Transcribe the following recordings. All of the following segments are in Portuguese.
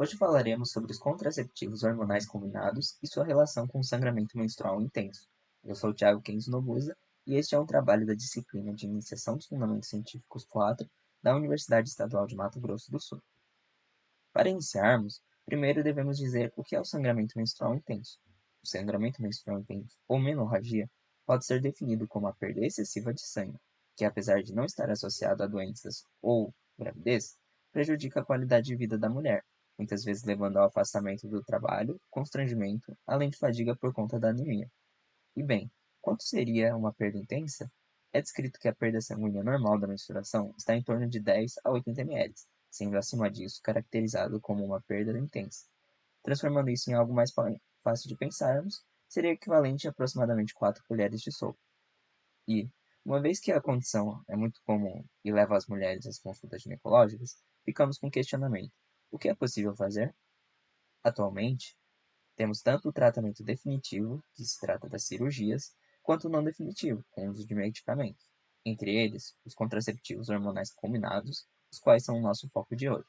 Hoje falaremos sobre os contraceptivos hormonais combinados e sua relação com o sangramento menstrual intenso. Eu sou o Thiago Kenzo Nobuza e este é um trabalho da disciplina de Iniciação dos Fundamentos Científicos 4 da Universidade Estadual de Mato Grosso do Sul. Para iniciarmos, primeiro devemos dizer o que é o sangramento menstrual intenso. O sangramento menstrual intenso, ou menorragia, pode ser definido como a perda excessiva de sangue, que apesar de não estar associado a doenças ou gravidez, prejudica a qualidade de vida da mulher, muitas vezes levando ao afastamento do trabalho, constrangimento, além de fadiga por conta da anemia. E bem, quanto seria uma perda intensa? É descrito que a perda sanguínea normal da menstruação está em torno de 10 a 80 ml, sendo acima disso caracterizado como uma perda intensa. Transformando isso em algo mais fácil de pensarmos, seria equivalente a aproximadamente 4 colheres de sopa. E, uma vez que a condição é muito comum e leva as mulheres às consultas ginecológicas, ficamos com o questionamento: o que é possível fazer? Atualmente, temos tanto o tratamento definitivo, que se trata das cirurgias, quanto o não definitivo, com o uso de medicamentos. Entre eles, os contraceptivos hormonais combinados, os quais são o nosso foco de hoje.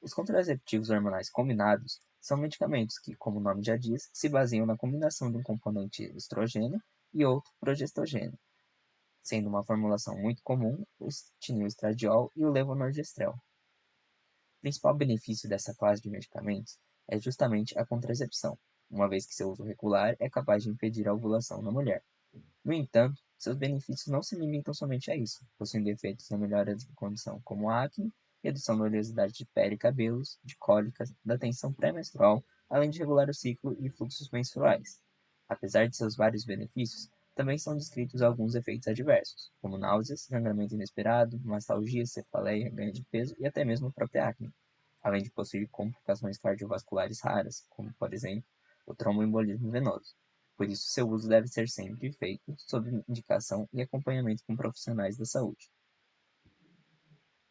Os contraceptivos hormonais combinados são medicamentos que, como o nome já diz, se baseiam na combinação de um componente estrogênio e outro progestogênio, sendo uma formulação muito comum o estradiol e o levonorgestrel. O principal benefício dessa classe de medicamentos é justamente a contracepção, uma vez que seu uso regular é capaz de impedir a ovulação na mulher. No entanto, seus benefícios não se limitam somente a isso, possuindo efeitos na melhora de condição como a acne, redução da oleosidade de pele e cabelos, de cólicas, da tensão pré-menstrual, além de regular o ciclo e fluxos menstruais. Apesar de seus vários benefícios, também são descritos alguns efeitos adversos, como náuseas, sangramento inesperado, mastalgia, cefaleia, ganho de peso e até mesmo a própria acne, além de possuir complicações cardiovasculares raras, como, por exemplo, o tromboembolismo venoso. Por isso, seu uso deve ser sempre feito sob indicação e acompanhamento com profissionais da saúde.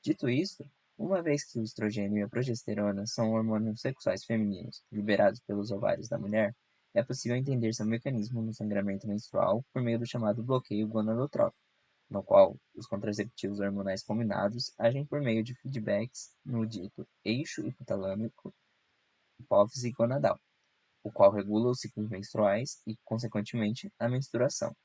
Dito isto, uma vez que o estrogênio e a progesterona são hormônios sexuais femininos liberados pelos ovários da mulher, é possível entender seu mecanismo no sangramento menstrual por meio do chamado bloqueio gonadotrófico, no qual os contraceptivos hormonais combinados agem por meio de feedbacks no dito eixo hipotalâmico, hipófise gonadal, o qual regula os ciclos menstruais e, consequentemente, a menstruação.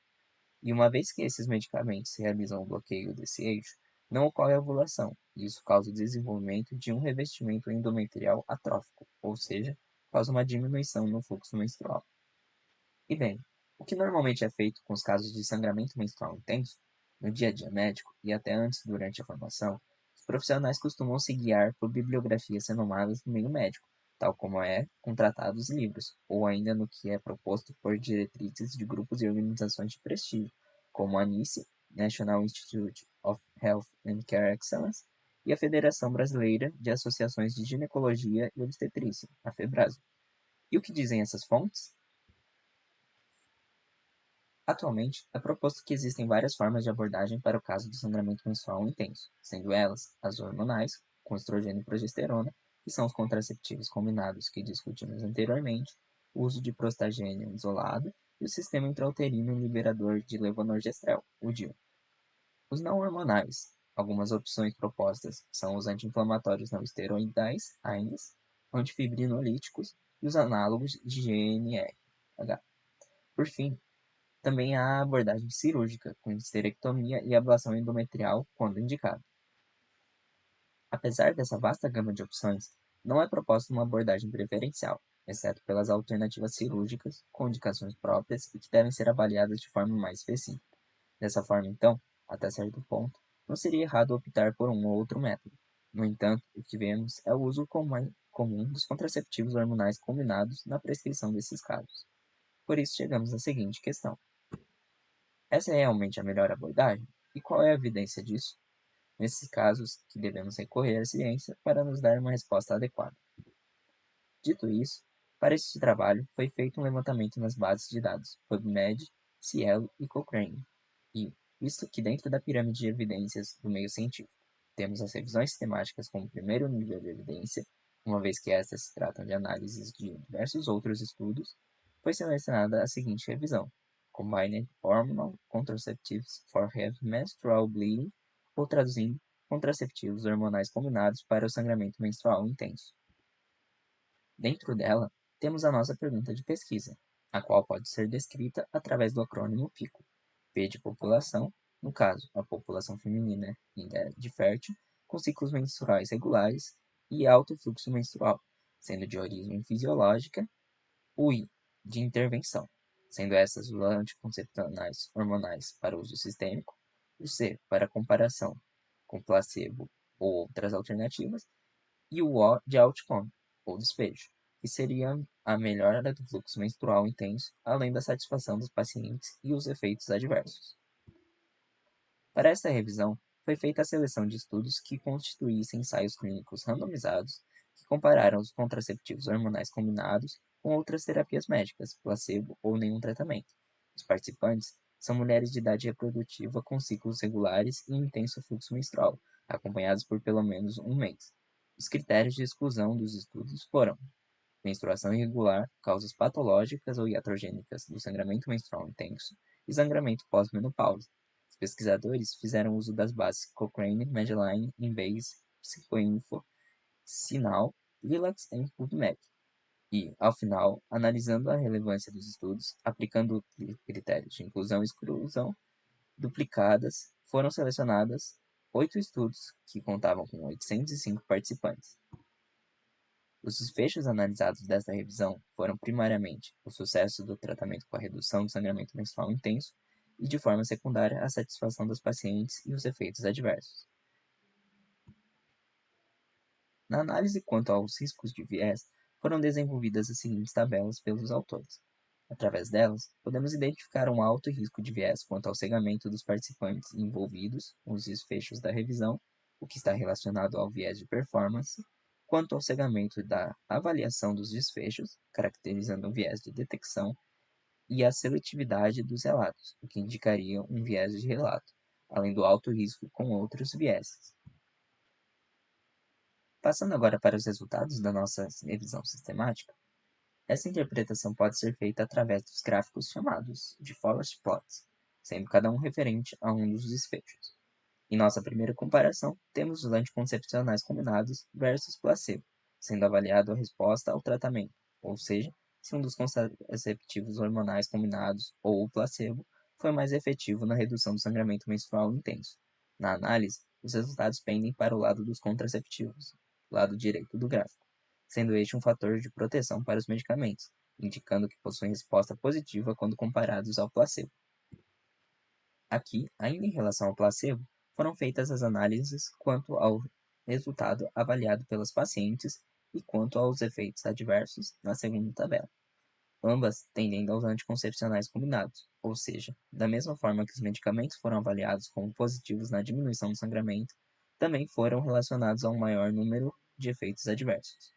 E uma vez que esses medicamentos realizam o bloqueio desse eixo, não ocorre a ovulação, e isso causa o desenvolvimento de um revestimento endometrial atrófico, ou seja, causa uma diminuição no fluxo menstrual. E bem, o que normalmente é feito com os casos de sangramento menstrual intenso, no dia a dia médico e até antes durante a formação, os profissionais costumam se guiar por bibliografias renomadas no meio médico, tal como é com tratados e livros, ou ainda no que é proposto por diretrizes de grupos e organizações de prestígio, como a NICE, National Institute of Health and Care Excellence, e a Federação Brasileira de Associações de Ginecologia e Obstetrícia, a FEBRASO. E o que dizem essas fontes? Atualmente, é proposto que existem várias formas de abordagem para o caso do sangramento menstrual intenso, sendo elas as hormonais, com estrogênio e progesterona, que são os contraceptivos combinados que discutimos anteriormente, o uso de prostagênio isolado e o sistema intrauterino liberador de levonorgestrel, o DIU. Os não hormonais. Algumas opções propostas são os anti-inflamatórios não esteroidais, AINES, antifibrinolíticos e os análogos de GnRH. Por fim, também há a abordagem cirúrgica, com histerectomia e ablação endometrial, quando indicado. Apesar dessa vasta gama de opções, não é proposta uma abordagem preferencial, exceto pelas alternativas cirúrgicas, com indicações próprias e que devem ser avaliadas de forma mais específica. Dessa forma, então, até certo ponto, não seria errado optar por um ou outro método. No entanto, o que vemos é o uso comum dos contraceptivos hormonais combinados na prescrição desses casos. Por isso, chegamos à seguinte questão: essa é realmente a melhor abordagem? E qual é a evidência disso? Nesses casos, que devemos recorrer à ciência para nos dar uma resposta adequada. Dito isso, para este trabalho foi feito um levantamento nas bases de dados PubMed, Cielo e Cochrane. E, visto que dentro da pirâmide de evidências do meio científico, temos as revisões sistemáticas como primeiro nível de evidência, uma vez que estas se tratam de análises de diversos outros estudos, foi selecionada a seguinte revisão: Combined Hormonal Contraceptives for Heavy Menstrual Bleeding, ou traduzindo, contraceptivos hormonais combinados para o sangramento menstrual intenso. Dentro dela, temos a nossa pergunta de pesquisa, a qual pode ser descrita através do acrônimo PICO. P de população, no caso, a população feminina em idade fértil, com ciclos menstruais regulares e alto fluxo menstrual, sendo de origem fisiológica, o I de intervenção, sendo essas os anticoncepcionais hormonais para uso sistêmico, o C para comparação com placebo ou outras alternativas, e o O de outcome, ou desfecho, que seria a melhora do fluxo menstrual intenso, além da satisfação dos pacientes e os efeitos adversos. Para esta revisão, foi feita a seleção de estudos que constituíssem ensaios clínicos randomizados que compararam os contraceptivos hormonais combinados com outras terapias médicas, placebo ou nenhum tratamento. Os participantes são mulheres de idade reprodutiva com ciclos regulares e intenso fluxo menstrual, acompanhados por pelo menos um mês. Os critérios de exclusão dos estudos foram menstruação irregular, causas patológicas ou iatrogênicas do sangramento menstrual intenso e sangramento pós-menopausa. Os pesquisadores fizeram uso das bases Cochrane, Medline, Embase, Psychoinfo, Sinal, Lilacs e PubMed. E, ao final, analisando a relevância dos estudos, aplicando critérios de inclusão e exclusão duplicadas, foram selecionadas 8 estudos que contavam com 805 participantes. Os desfechos analisados desta revisão foram primariamente o sucesso do tratamento com a redução do sangramento menstrual intenso e, de forma secundária, a satisfação dos pacientes e os efeitos adversos. Na análise quanto aos riscos de viés, foram desenvolvidas as seguintes tabelas pelos autores. Através delas, podemos identificar um alto risco de viés quanto ao cegamento dos participantes envolvidos com os desfechos da revisão, o que está relacionado ao viés de performance, quanto ao cegamento da avaliação dos desfechos, caracterizando um viés de detecção, e a seletividade dos relatos, o que indicaria um viés de relato, além do alto risco com outros vieses. Passando agora para os resultados da nossa revisão sistemática, essa interpretação pode ser feita através dos gráficos chamados de forest plots, sendo cada um referente a um dos desfechos. Em nossa primeira comparação, temos os anticoncepcionais combinados versus placebo, sendo avaliado a resposta ao tratamento, ou seja, se um dos contraceptivos hormonais combinados ou o placebo foi mais efetivo na redução do sangramento menstrual intenso. Na análise, os resultados pendem para o lado dos contraceptivos, lado direito do gráfico, sendo este um fator de proteção para os medicamentos, indicando que possuem resposta positiva quando comparados ao placebo. Aqui, ainda em relação ao placebo, foram feitas as análises quanto ao resultado avaliado pelos pacientes e quanto aos efeitos adversos na segunda tabela, ambas tendendo aos anticoncepcionais combinados, ou seja, da mesma forma que os medicamentos foram avaliados como positivos na diminuição do sangramento, também foram relacionados a um maior número de efeitos adversos.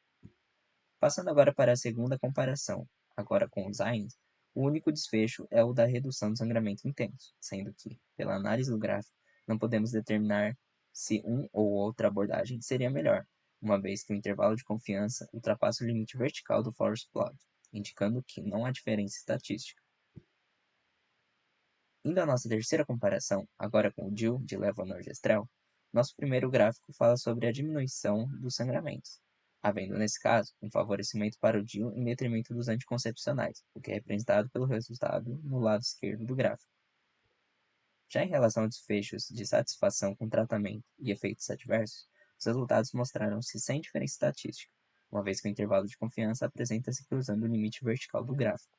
Passando agora para a segunda comparação, agora com os AINs, o único desfecho é o da redução do sangramento intenso, sendo que, pela análise do gráfico, não podemos determinar se um ou outra abordagem seria melhor, uma vez que o intervalo de confiança ultrapassa o limite vertical do forest plot, indicando que não há diferença estatística. Indo à nossa terceira comparação, agora com o DIL de levonorgestrel, nosso primeiro gráfico fala sobre a diminuição dos sangramentos, havendo nesse caso um favorecimento para o DIL em detrimento dos anticoncepcionais, o que é representado pelo resultado no lado esquerdo do gráfico. Já em relação a desfechos de satisfação com tratamento e efeitos adversos, os resultados mostraram-se sem diferença estatística, uma vez que o intervalo de confiança apresenta-se cruzando o limite vertical do gráfico.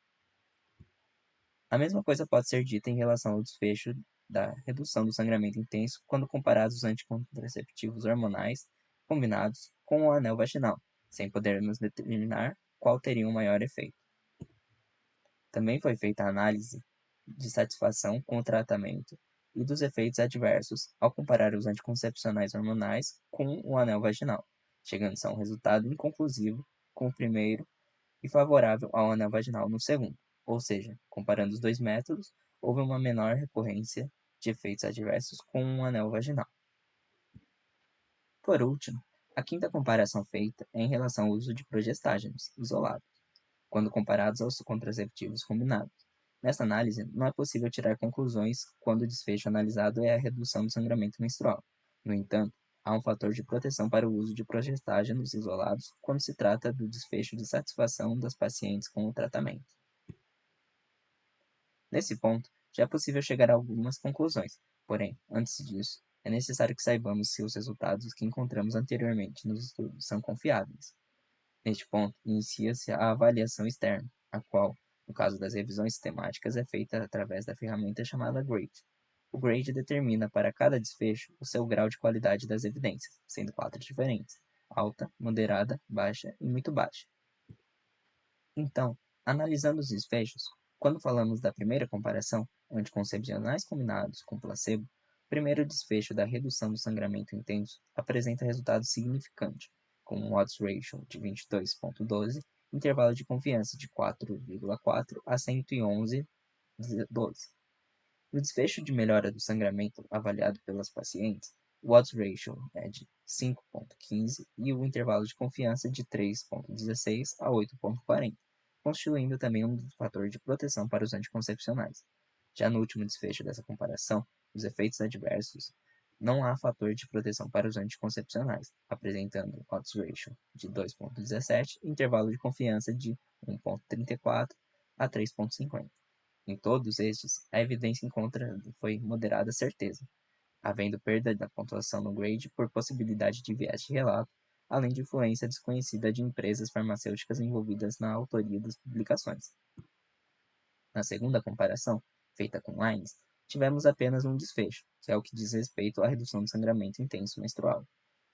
A mesma coisa pode ser dita em relação ao desfecho da redução do sangramento intenso quando comparados os anticontraceptivos hormonais combinados com o anel vaginal, sem podermos determinar qual teria um maior efeito. Também foi feita a análise de satisfação com o tratamento e dos efeitos adversos ao comparar os anticoncepcionais hormonais com o anel vaginal, chegando-se a um resultado inconclusivo com o primeiro e favorável ao anel vaginal no segundo, ou seja, comparando os dois métodos, houve uma menor recorrência de efeitos adversos com um anel vaginal. Por último, a quinta comparação feita é em relação ao uso de progestágenos isolados, quando comparados aos contraceptivos combinados. Nesta análise, não é possível tirar conclusões quando o desfecho analisado é a redução do sangramento menstrual. No entanto, há um fator de proteção para o uso de progestágenos isolados quando se trata do desfecho de satisfação das pacientes com o tratamento. Nesse ponto, já é possível chegar a algumas conclusões, porém, antes disso, é necessário que saibamos se os resultados que encontramos anteriormente nos estudos são confiáveis. Neste ponto, inicia-se a avaliação externa, a qual, no caso das revisões sistemáticas, é feita através da ferramenta chamada GRADE. O GRADE determina para cada desfecho o seu grau de qualidade das evidências, sendo 4 diferentes: alta, moderada, baixa e muito baixa. Então, analisando os desfechos, quando falamos da primeira comparação, anticoncepcionais combinados com placebo, o primeiro desfecho da redução do sangramento intenso apresenta resultado significante, com um odds ratio de 22,12, intervalo de confiança de 4,4 a 111,12. No desfecho de melhora do sangramento avaliado pelas pacientes, o odds ratio é de 5,15 e o intervalo de confiança de 3,16 a 8,40, constituindo também um fator de proteção para os anticoncepcionais. Já no último desfecho dessa comparação, os efeitos adversos, não há fator de proteção para os anticoncepcionais, apresentando odds ratio de 2,17 e intervalo de confiança de 1,34 a 3,50. Em todos estes, a evidência encontra foi moderada certeza, havendo perda da pontuação no grade por possibilidade de viés de relato, além de influência desconhecida de empresas farmacêuticas envolvidas na autoria das publicações. Na segunda comparação, feita com Lines, tivemos apenas um desfecho, que é o que diz respeito à redução do sangramento intenso menstrual.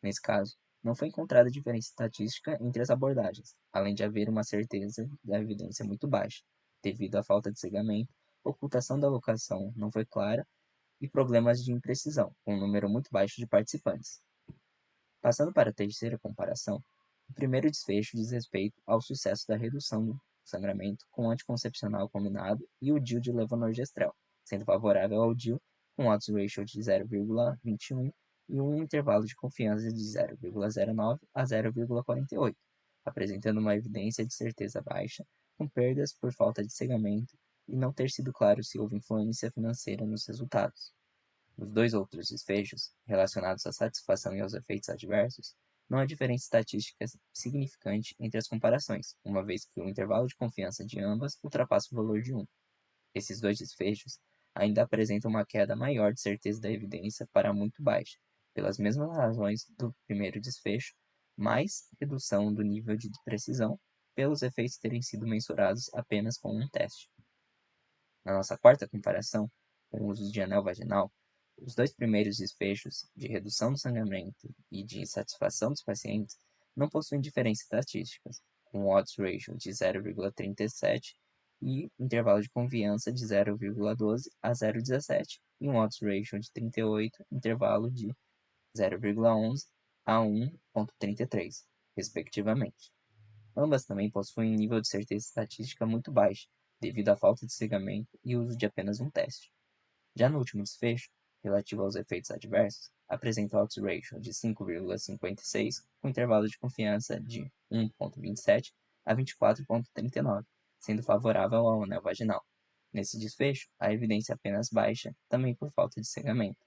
Nesse caso, não foi encontrada diferença estatística entre as abordagens, além de haver uma certeza da evidência muito baixa, devido à falta de cegamento, ocultação da locação não foi clara e problemas de imprecisão, com um número muito baixo de participantes. Passando para a terceira comparação, o primeiro desfecho diz respeito ao sucesso da redução do sangramento com o anticoncepcional combinado e o DIU de levonorgestrel, sendo favorável ao DIU com odds ratio de 0,21 e um intervalo de confiança de 0,09 a 0,48, apresentando uma evidência de certeza baixa, com perdas por falta de cegamento e não ter sido claro se houve influência financeira nos resultados. Nos dois outros desfechos, relacionados à satisfação e aos efeitos adversos, não há diferença estatística significante entre as comparações, uma vez que o intervalo de confiança de ambas ultrapassa o valor de 1. Esses dois desfechos ainda apresentam uma queda maior de certeza da evidência para muito baixa, pelas mesmas razões do primeiro desfecho, mais redução do nível de precisão, pelos efeitos terem sido mensurados apenas com um teste. Na nossa quarta comparação, com o uso de anel vaginal, os dois primeiros desfechos, de redução do sangramento e de insatisfação dos pacientes, não possuem diferenças estatísticas, com odds ratio de 0,37 e intervalo de confiança de 0,12 a 0,17 e um odds ratio de 38, intervalo de 0,11 a 1,33, respectivamente. Ambas também possuem um nível de certeza estatística muito baixo, devido à falta de cegamento e uso de apenas um teste. Já no último desfecho, relativo aos efeitos adversos, apresenta odds ratio de 5,56, com intervalo de confiança de 1,27 a 24,39, sendo favorável ao anel vaginal. Nesse desfecho, a evidência é apenas baixa, também por falta de cegamento.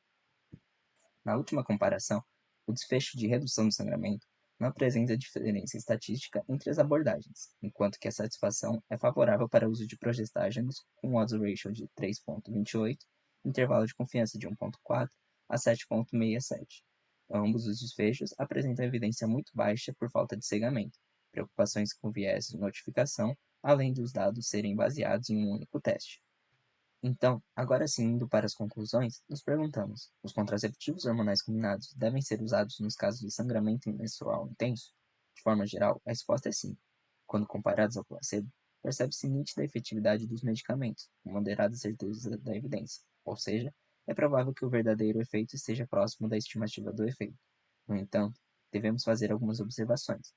Na última comparação, o desfecho de redução do sangramento não apresenta diferença estatística entre as abordagens, enquanto que a satisfação é favorável para o uso de progestágenos com odds ratio de 3,28, intervalo de confiança de 1,4 a 7,67. Ambos os desfechos apresentam evidência muito baixa por falta de cegamento, preocupações com viés de notificação, além dos dados serem baseados em um único teste. Então, agora sim, indo para as conclusões, nos perguntamos: os contraceptivos hormonais combinados devem ser usados nos casos de sangramento menstrual intenso? De forma geral, a resposta é sim. Quando comparados ao placebo, percebe-se nítida a efetividade dos medicamentos, com moderada certeza da evidência, ou seja, é provável que o verdadeiro efeito esteja próximo da estimativa do efeito. No entanto, devemos fazer algumas observações.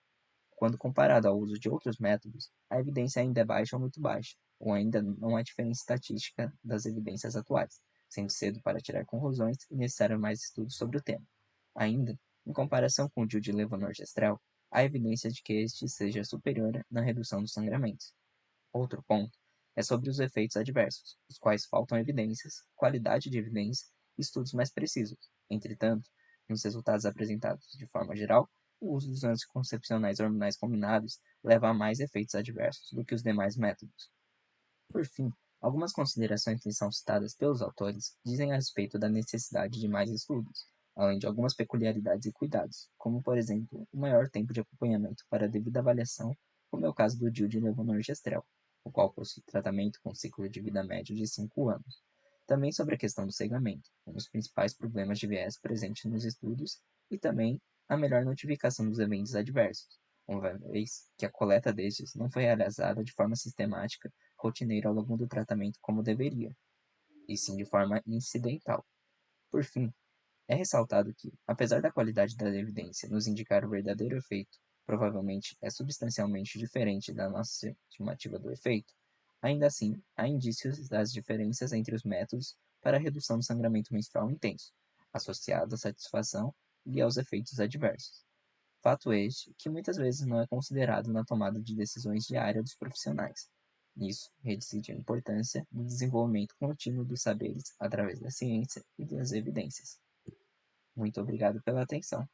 Quando comparado ao uso de outros métodos, a evidência ainda é baixa ou muito baixa, ou ainda não há diferença estatística das evidências atuais, sendo cedo para tirar conclusões e necessário mais estudos sobre o tema. Ainda, em comparação com o DIU de levonorgestrel, há evidência de que este seja superior na redução dos sangramentos. Outro ponto é sobre os efeitos adversos, os quais faltam evidências, qualidade de evidência e estudos mais precisos. Entretanto, Nos resultados apresentados de forma geral, o uso dos anticoncepcionais hormonais combinados leva a mais efeitos adversos do que os demais métodos. Por fim, algumas considerações que são citadas pelos autores dizem a respeito da necessidade de mais estudos, além de algumas peculiaridades e cuidados, como, por exemplo, o maior tempo de acompanhamento para a devida avaliação, como é o caso do DIU de levonorgestrel, o qual possui tratamento com ciclo de vida médio de 5 anos. Também sobre a questão do cegamento, um dos principais problemas de viés presentes nos estudos, e também a melhor notificação dos eventos adversos, uma vez que a coleta destes não foi realizada de forma sistemática rotineira ao longo do tratamento como deveria, e sim de forma incidental. Por fim, é ressaltado que, apesar da qualidade da evidência nos indicar o verdadeiro efeito, provavelmente é substancialmente diferente da nossa estimativa do efeito, ainda assim, há indícios das diferenças entre os métodos para a redução do sangramento menstrual intenso, associado à satisfação e aos efeitos adversos. Fato este que muitas vezes não é considerado na tomada de decisões diária dos profissionais. Nisso reside a importância do desenvolvimento contínuo dos saberes através da ciência e das evidências. Muito obrigado pela atenção.